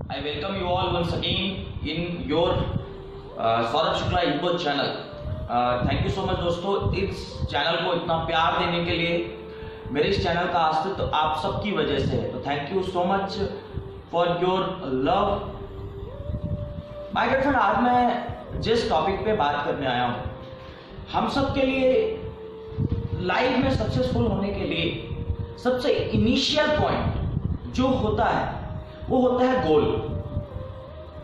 I welcome you all once again in your Saurabh Shukla इनको channel. Thank you so much दोस्तों, इस channel को इतना प्यार देने के लिए। मेरे इस चैनल का अस्तित्व तो आप सबकी वजह से है, तो thank you so much for your love. My dear friend, आज मैं जिस टॉपिक पे बात करने आया हूँ, हम सब के लिए लाइफ में सक्सेसफुल होने के लिए सबसे इनिशियल पॉइंट जो होता है वो होता है गोल।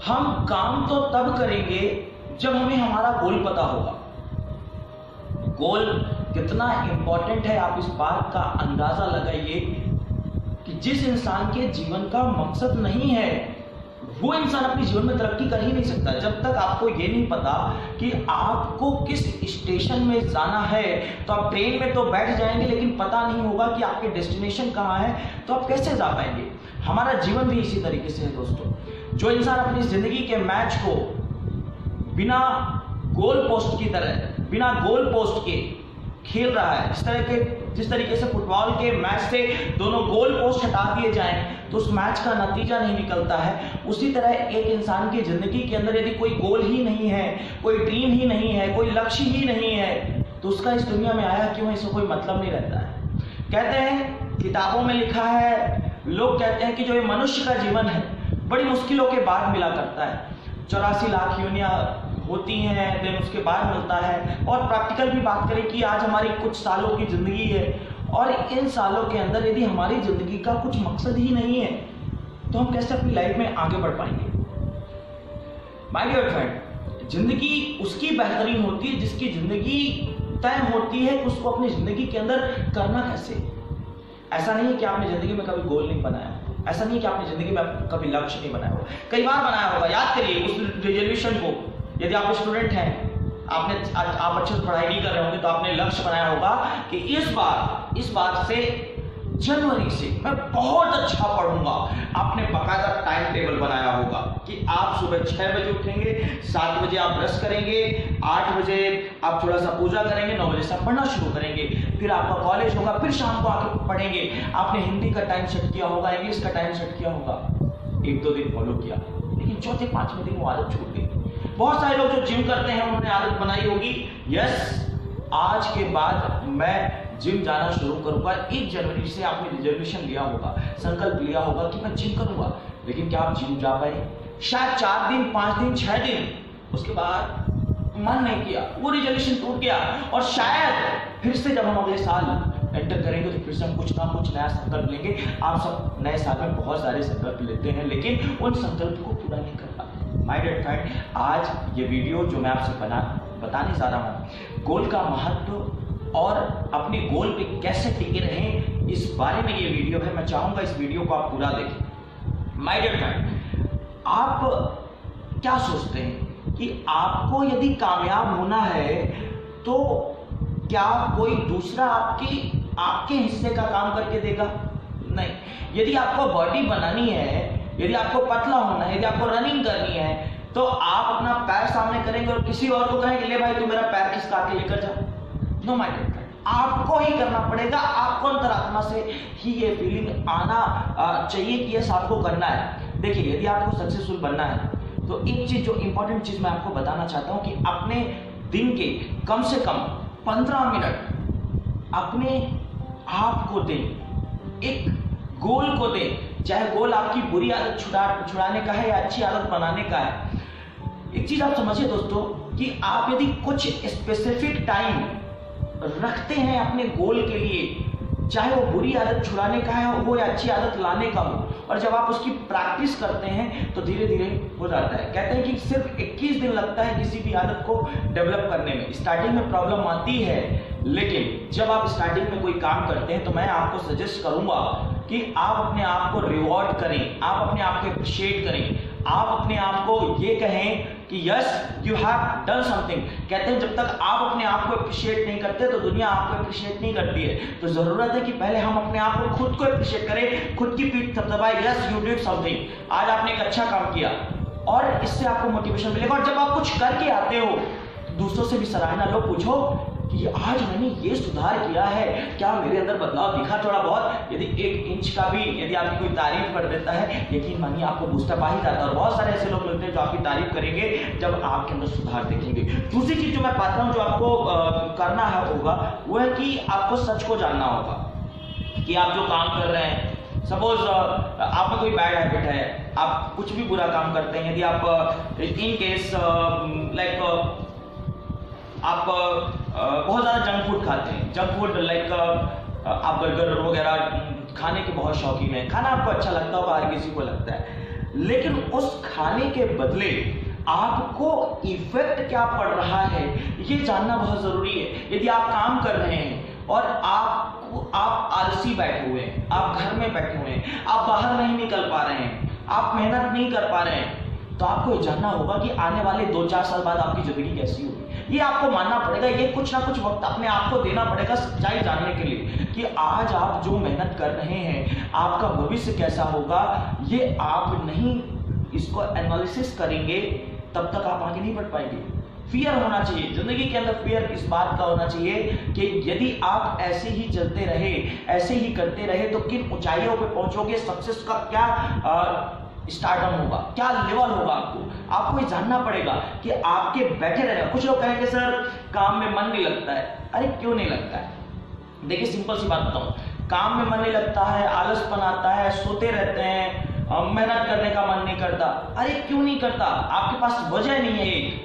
हम काम तो तब करेंगे जब हमें हमारा गोल पता होगा। गोल कितना इंपॉर्टेंट है आप इस बात का अंदाजा लगाइए कि जिस इंसान के जीवन का मकसद नहीं है वो इंसान अपने जीवन में तरक्की कर ही नहीं सकता। जब तक आपको ये नहीं पता कि आपको किस स्टेशन में जाना है, तो आप ट्रेन में तो बैठ जाएंगे लेकिन पता नहीं होगा कि आपके डेस्टिनेशन कहाँ है, तो आप कैसे जा पाएंगे। हमारा जीवन भी इसी तरीके से है दोस्तों। जो इंसान अपनी जिंदगी के मैच को बिना गोल पोस्ट की तरह, बिना गोल पोस्ट के खेल रहा है, जिस तरीके से फुटबॉल के मैच से दोनों गोल पोस्ट हटा दिए जाएं तो उस मैच का नतीजा नहीं निकलता है, उसी तरह एक इंसान की जिंदगी के अंदर यदि कोई गोल ही नहीं है, कोई ड्रीम ही नहीं है, कोई लक्ष्य ही नहीं है, तो उसका इस दुनिया में आया क्यों, इससे कोई मतलब नहीं रहता है। कहते हैं, किताबों में लिखा है, लोग कहते हैं कि जो ये मनुष्य का जीवन है बड़ी मुश्किलों के बाद मिला करता है। 84 लाख योनियां होती हैं, देन उसके बाद मिलता है। और प्रैक्टिकल भी बात करें कि आज हमारी कुछ सालों की जिंदगी है और इन सालों के अंदर यदि हमारी जिंदगी का कुछ मकसद ही नहीं है तो हम कैसे अपनी लाइफ में आगे बढ़ पाएंगे। माय डियर फ्रेंड, जिंदगी उसकी बेहतरीन होती है जिसकी जिंदगी तय होती है कि उसको अपनी जिंदगी के अंदर करना कैसे। ऐसा नहीं है कि आपने जिंदगी में कभी गोल नहीं बनाया, ऐसा नहीं है कि आपने जिंदगी में कभी लक्ष्य नहीं बनाया हो, कई बार बनाया होगा। याद करिए उस रिजोल्यूशन को। यदि आप स्टूडेंट हैं, आप अच्छे से पढ़ाई नहीं कर रहे होंगे, तो आपने लक्ष्य बनाया होगा कि इस बार से जनवरी से मैं बहुत अच्छा पढ़ूंगा। आपने बकायदा टाइम टेबल बनाया होगा कि आप सुबह 6 बजे उठेंगे, 7 बजे आप ब्रश करेंगे, 8 बजे आप थोड़ा सा पूजा करेंगे, 9 बजे से आप पढ़ना शुरू करेंगे, फिर आपका कॉलेज होगा, फिर शाम को आके पढ़ेंगे। आपने हिंदी का टाइम सेट किया होगा, इंग्लिश का टाइम सेट किया होगा, 1-2 दिन फॉलो किया, लेकिन चौथे 5वें दिन वो आदत छूट गई। बहुत सारे लोग जो जिम करते हैं उन्होंने आदत बनाई होगी, यस आज के बाद मैं जिम जाना शुरू करूंगा। 1 जनवरी से आपने रिजर्वेशन लिया होगा, संकल्प लिया होगा कि मैं जिम करूंगा, लेकिन क्या आप जिम जा पाए? शायद 4 दिन, 5 दिन, 6 दिन, उसके बाद मन नहीं किया, वो रिजर्वेशन टूट गया। और शायद फिर से जब हम अगले साल एंटर करेंगे तो फिर से हम कुछ ना कुछ नया संकल्प लेंगे। आप सब नए साल में बहुत सारे संकल्प लेते हैं लेकिन उन संकल्प को पूरा नहीं कर पाते। माय डियर फ्रेंड, आज ये वीडियो जो मैं आपसे बताने जा रहा हूँ, गोल का महत्व और अपने गोल पे कैसे टिके रहें, इस बारे में ये वीडियो है। मैं चाहूंगा इस वीडियो को आप पूरा देखें। माय डियर फ्रेंड, आप क्या सोचते हैं कि आपको यदि कामयाब होना है तो क्या कोई दूसरा आपके हिस्से का काम करके देगा? नहीं। यदि आपको बॉडी बनानी है, यदि आपको पतला होना है, यदि आपको रनिंग करनी है, तो आप अपना पैर सामने करेंगे और किसी और को कहेंगे ले भाई तू मेरा पैर खिसका के लेकर जा? नो माय डियर फ्रेंड, आपको ही करना पड़ेगा। आपको अंतरात्मा से ही ये फीलिंग आना चाहिए कि यस आपको करना है। देखिए, यदि आपको सक्सेसफुल बनना है तो एक चीज जो इंपॉर्टेंट चीज मैं आपको बताना चाहता हूं कि अपने दिन के कम से कम 15 मिनट अपने आप को दें, एक गोल को दें। चाहे गोल आपकी बुरी आदत छुड़ाने का है या अच्छी आदत बनाने का है। एक चीज आप समझिए दोस्तों कि आप यदि कुछ स्पेसिफिक टाइम रखते हैं अपने गोल के लिए, चाहे वो बुरी आदत छुड़ाने का है वो या अच्छी आदत लाने का हो, और जब आप उसकी प्रैक्टिस करते हैं तो धीरे धीरे हो जाता है। कहते हैं कि सिर्फ 21 दिन लगता है किसी भी आदत को डेवलप करने में। स्टार्टिंग में प्रॉब्लम आती है, लेकिन जब आप स्टार्टिंग में कोई काम करते हैं तो मैं आपको सजेस्ट करूंगा कि आप अपने आप को रिवॉर्ड करें, आप अपने आप को अप्रिशिएट करें, आप अपने आप को ये कहें कि yes you have done something. कहते हैं जब तक आप अपने आप को अप्रिशिएट नहीं करते तो दुनिया आपको अप्रिशिएट नहीं करती है। तो जरूरत है कि पहले हम अपने आप को खुद को अप्रिशिएट करें, खुद की पीठ थपथपाएं, यस यू डिड समथिंग, आज आपने एक अच्छा काम किया, और इससे आपको मोटिवेशन मिलेगा। और जब आप कुछ करके आते हो तो दूसरों से भी सराहना लो, पूछो कि आज मैंने ये सुधार किया है, क्या मेरे अंदर बदलाव दिखा थोड़ा बहुत। यदि 1 इंच का भी यदि आपकी कोई तारीफ कर देता है, यकीन मानिए आपको बूस्टअप आ ही जाता है। और बहुत सारे ऐसे लोग मिलते हैं जो आपकी तारीफ करेंगे जब आपके अंदर सुधार देखेंगे। दूसरी चीज जो मैं पाता हूँ जो आपको करना है होगा वो है कि आपको सच को जानना होगा कि आप जो काम कर रहे हैं, सपोज आप में कोई बैड हैबिट है, आप कुछ भी बुरा काम करते हैं, यदि आप इन केस लाइक आप बहुत ज़्यादा जंक फूड खाते हैं, जंक फूड लाइक आप बर्गर वगैरह खाने के बहुत शौकीन हैं, खाना आपको अच्छा लगता होगा, हर किसी को लगता है, लेकिन उस खाने के बदले आपको इफेक्ट क्या पड़ रहा है ये जानना बहुत जरूरी है। यदि आप काम कर रहे हैं और आप आलसी बैठे हुए हैं, आप घर में बैठे हुए हैं, आप बाहर नहीं निकल पा रहे हैं, आप मेहनत नहीं कर पा रहे हैं, तो आपको ये जानना होगा कि आने वाले 2-4 साल बाद आपकी जिंदगी कैसी होगी। ये आपको मानना पड़ेगा, ये कुछ ना कुछ वक्त अपने आप को देना पड़ेगा सच्चाई जानने के लिए कि आज आप जो मेहनत कर रहे हैं आपका भविष्य कैसा होगा। ये आप नहीं इसको एनालिसिस करेंगे तब तक आप आगे नहीं बढ़ पाएंगे। फियर होना चाहिए जिंदगी के अंदर, फियर इस बात का होना चाहिए कि यदि आप ऐसे ही चलते रहे, ऐसे ही करते रहे तो किन ऊंचाइयों पे पहुंचोगे, सक्सेस का क्या स्टार्टअप होगा, क्या लेवल होगा। आपको ये जानना पड़ेगा कि आपके बैठे रहना। कुछ लोग कहेंगे सर काम में मन नहीं लगता है। अरे क्यों नहीं लगता है? देखिए सिंपल सी बात बताऊं, काम में मन नहीं लगता है, आलसपन आता है, सोते रहते हैं, मेहनत करने का मन नहीं करता। अरे क्यों नहीं करता? आपके पास वजह नहीं है।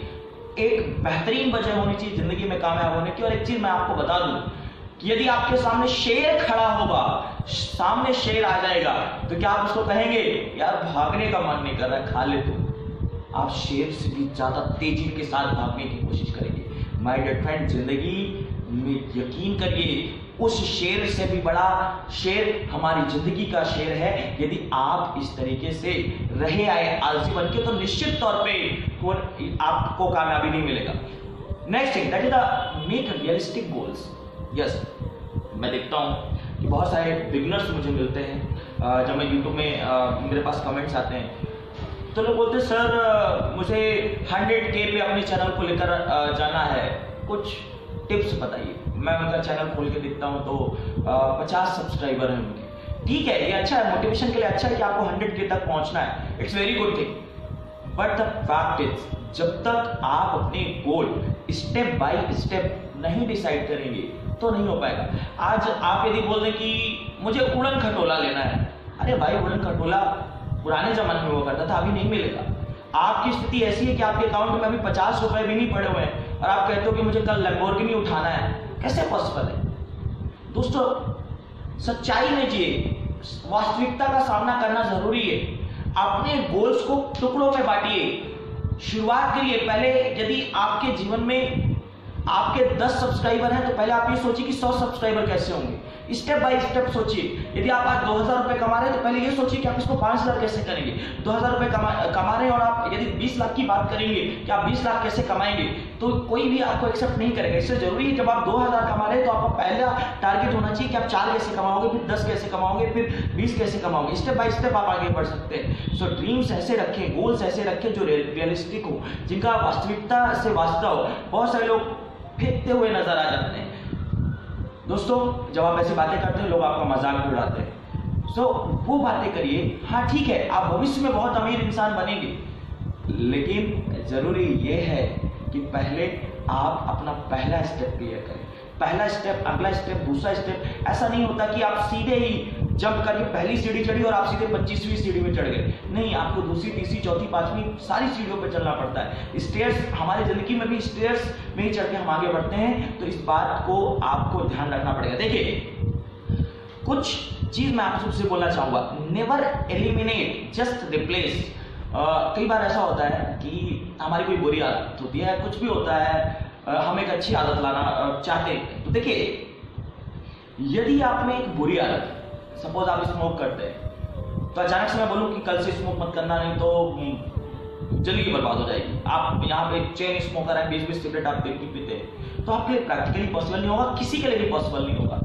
एक बेहतरीन वजह होनी चाहिए जिंदगी में कामयाब होने की। और एक चीज मैं आपको बता दूं कि यदि आपके सामने शेर खड़ा होगा, सामने शेर आ जाएगा, तो क्या आप उसको कहेंगे यार भागने का मन नहीं कर रहा, खा ले तो? आप शेर से भी ज्यादा तेजी के साथ भागने की कोशिश करेंगे। माय डियर फ्रेंड, जिंदगी में यकीन करिए उस शेर से भी बड़ा शेर हमारी जिंदगी का शेर है। यदि आप इस तरीके से रहे आए आलसी बन के, तो निश्चित तौर पे आपको कामयाबी नहीं मिलेगा। Next thing that is the make realistic goals. Yes, मैं देखता हूँ कि बहुत सारे बिगिनर्स मुझे मिलते हैं जब मैं यूट्यूब में मेरे पास कमेंट्स आते हैं, तो लोग बोलते हैं सर मुझे 100K पे अपने चैनल को लेकर जाना है, कुछ टिप्स बताइए। मैं उनका चैनल खोल के देखता हूँ तो 50 सब्सक्राइबर हैं उनके। ठीक है, ये अच्छा है, मोटिवेशन के लिए अच्छा है कि आपको 100K तक पहुंचना है, it's very good thing. But the fact is जब तक आप अपने गोल स्टेप बाय स्टेप नहीं डिसाइड करेंगे तो नहीं हो पाएगा। आज आप यदि बोल दें कि मुझे उड़न खटोला लेना है, अरे भाई उड़न खटोला पुराने जमाने में हुआ करता था, अभी नहीं मिलेगा। आपकी स्थिति ऐसी है कि आपके अकाउंट में अभी 50 रुपए भी नहीं पड़े हुए हैं और आप कहते हो कि मुझे कल लैम्बोर्गिनी उठाना है, कैसे पॉसिबल है? दोस्तों सच्चाई में जिए, वास्तविकता का सामना करना जरूरी है। अपने गोल्स को टुकड़ों में बांटिए। शुरुआत करिए। पहले यदि आपके जीवन में आपके 10 सब्सक्राइबर हैं तो पहले आप ये सोचिए कि 100 सब्सक्राइबर कैसे होंगे। स्टेप बाय स्टेप सोचिए। यदि आप आज 2000 रुपए कमा रहे हैं तो पहले ये सोचिए कि आप इसको 5000 कैसे करेंगे। 2000 रुपए कमा रहे हैं और आप यदि 20 लाख की बात करेंगे कि आप 20 लाख कैसे कमाएंगे, तो कोई भी आपको एक्सेप्ट नहीं करेगा। इससे जरूरी है जब आप 2000 कमा रहे हैं तो आपका पहला टारगेट होना चाहिए कि आप 4 कैसे कमाओगे, फिर 10 कैसे कमाओगे, फिर 20 कैसे कमाओगे। स्टेप बाय स्टेप आप आगे बढ़ सकते हैं। सो ड्रीम्स ऐसे रखें, गोल्स ऐसे रखें जो रियलिस्टिक हो, जिनका वास्तविकता से वास्ता हो। बहुत सारे लोग फेंकते हुए नजर आ जाते हैं। दोस्तों जब आप ऐसी बातें करते हैं लोग आपका मजाक भी उड़ाते हैं। सो वो बातें करिए। हाँ ठीक है, आप भविष्य में बहुत अमीर इंसान बनेंगे, लेकिन जरूरी ये है कि पहले आप अपना पहला स्टेप क्लियर करें। पहला स्टेप, अगला स्टेप, दूसरा स्टेप। ऐसा नहीं होता कि आप सीधे ही जंप करके पहली सीढ़ी चढ़ी और आप सीधे 25वीं सीढ़ी में चढ़ गए। नहीं, आपको दूसरी, तीसरी, चौथी, पांचवी सारी सीढ़ियों पर चलना पड़ता है। स्टेयर्स, हमारी जिंदगी में भी स्टेयर्स में ही चढ़ के हम आगे बढ़ते हैं। तो इस बात को आपको ध्यान रखना पड़ेगा। देखिए कुछ चीज मैं आपसे बोलना चाहूंगा। Never eliminate, just replace. कई बार ऐसा होता है कि हमारी कोई बुरी आदत होती है, कुछ भी होता है, हम एक अच्छी आदत लाना चाहते हैं। तो देखिए यदि आप में एक बुरी आदत, सपोज आप स्मोक करते हैं, तो अचानक से मैं बोलूं कि कल से स्मोक मत करना, नहीं तो जिंदगी बर्बाद हो जाएगी। आप यहाँ पे चेन स्मोकर है, 20-20 सिगरेट आप दिन की पीते हैं, तो आपके लिए प्रैक्टिकली पॉसिबल नहीं होगा, किसी के लिए भी पॉसिबल नहीं होगा।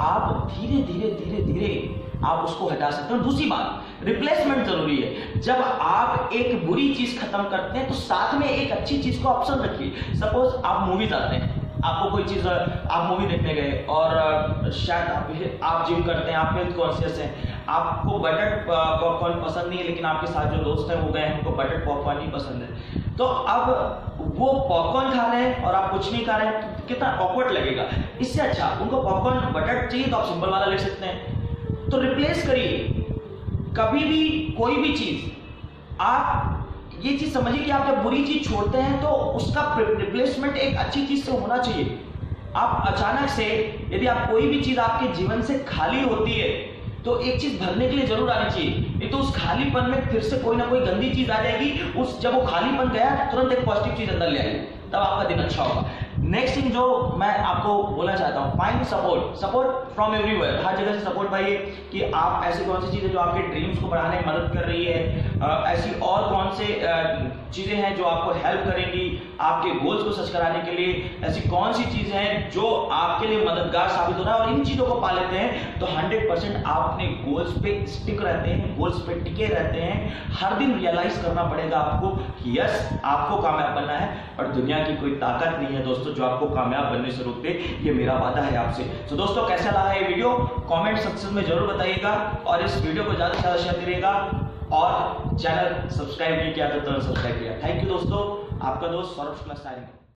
आप धीरे धीरे धीरे धीरे आप उसको हटा सकते हो। दूसरी बात, रिप्लेसमेंट जरूरी है। जब आप एक बुरी चीज खत्म करते हैं तो साथ में एक अच्छी चीज को ऑप्शन रखिए। सपोज आप मूवी जाते हैं, आपको कोई चीज़, आप मूवी देखने गए और शायद आप जिम करते हैं, आप हेल्थ कॉन्शियस हैं, आपको बटर पॉपकॉर्न पसंद नहीं है, लेकिन आपके साथ जो दोस्त हैं वो गए हैं, उनको बटर पॉपकॉर्न ही पसंद है, तो अब वो पॉपकॉर्न खा रहे हैं और आप कुछ नहीं खा रहे हैं, तो कितना ऑकवर्ड लगेगा। इससे अच्छा उनको पॉपकॉर्न बटर चाहिए तो आप सिंपल वाला ले सकते हैं। तो रिप्लेस करिए कभी भी कोई भी चीज़। आप ये चीज समझिए कि आप जब बुरी चीज छोड़ते हैं तो उसका रिप्लेसमेंट एक अच्छी चीज से होना चाहिए। आप अचानक से यदि आप कोई भी चीज आपके जीवन से खाली होती है तो एक चीज भरने के लिए जरूर आनी चाहिए, नहीं तो उस खालीपन में फिर से कोई ना कोई गंदी चीज आ जाएगी। उस जब वो खालीपन गया तुरंत एक पॉजिटिव चीज अंदर ले आएगी, तब आपका दिन अच्छा होगा। नेक्स्ट थिंग जो मैं आपको बोलना चाहता हूँ, फाइंड सपोर्ट फ्रॉम एवरीवेयर। हर जगह से सपोर्ट पाइए कि आप ऐसी कौन सी चीजें जो आपके ड्रीम्स को बढ़ाने में मदद कर रही है, ऐसी और कौन से चीजें हैं जो आपको हेल्प करेंगी आपके गोल्स को सच कराने के लिए, ऐसी कौन सी चीजें हैं जो आपके लिए मददगार साबित हो रहा है, और इन चीजों को पा लेते हैं तो 100% आप अपने गोल्स पे स्टिक रहते हैं, गोल्स पे टिके रहते हैं। हर दिन रियलाइज करना पड़ेगा आपको कि यस, आपको कामयाब बनना है और दुनिया की कोई ताकत नहीं है दोस्तों जो आपको कामयाब बनने से रोक दे। ये मेरा वादा है आपसे। तो दोस्तों, कैसा लगा ये वीडियो कमेंट सेक्शन में जरूर बताइएगा, और इस वीडियो को ज्यादा से ज्यादा शेयर करिएगा, और चैनल सब्सक्राइब नहीं किया तो तुरंत सब्सक्राइब किया। थैंक यू दोस्तों, आपका दोस्त सौरभ शुक्ला साइनिंग।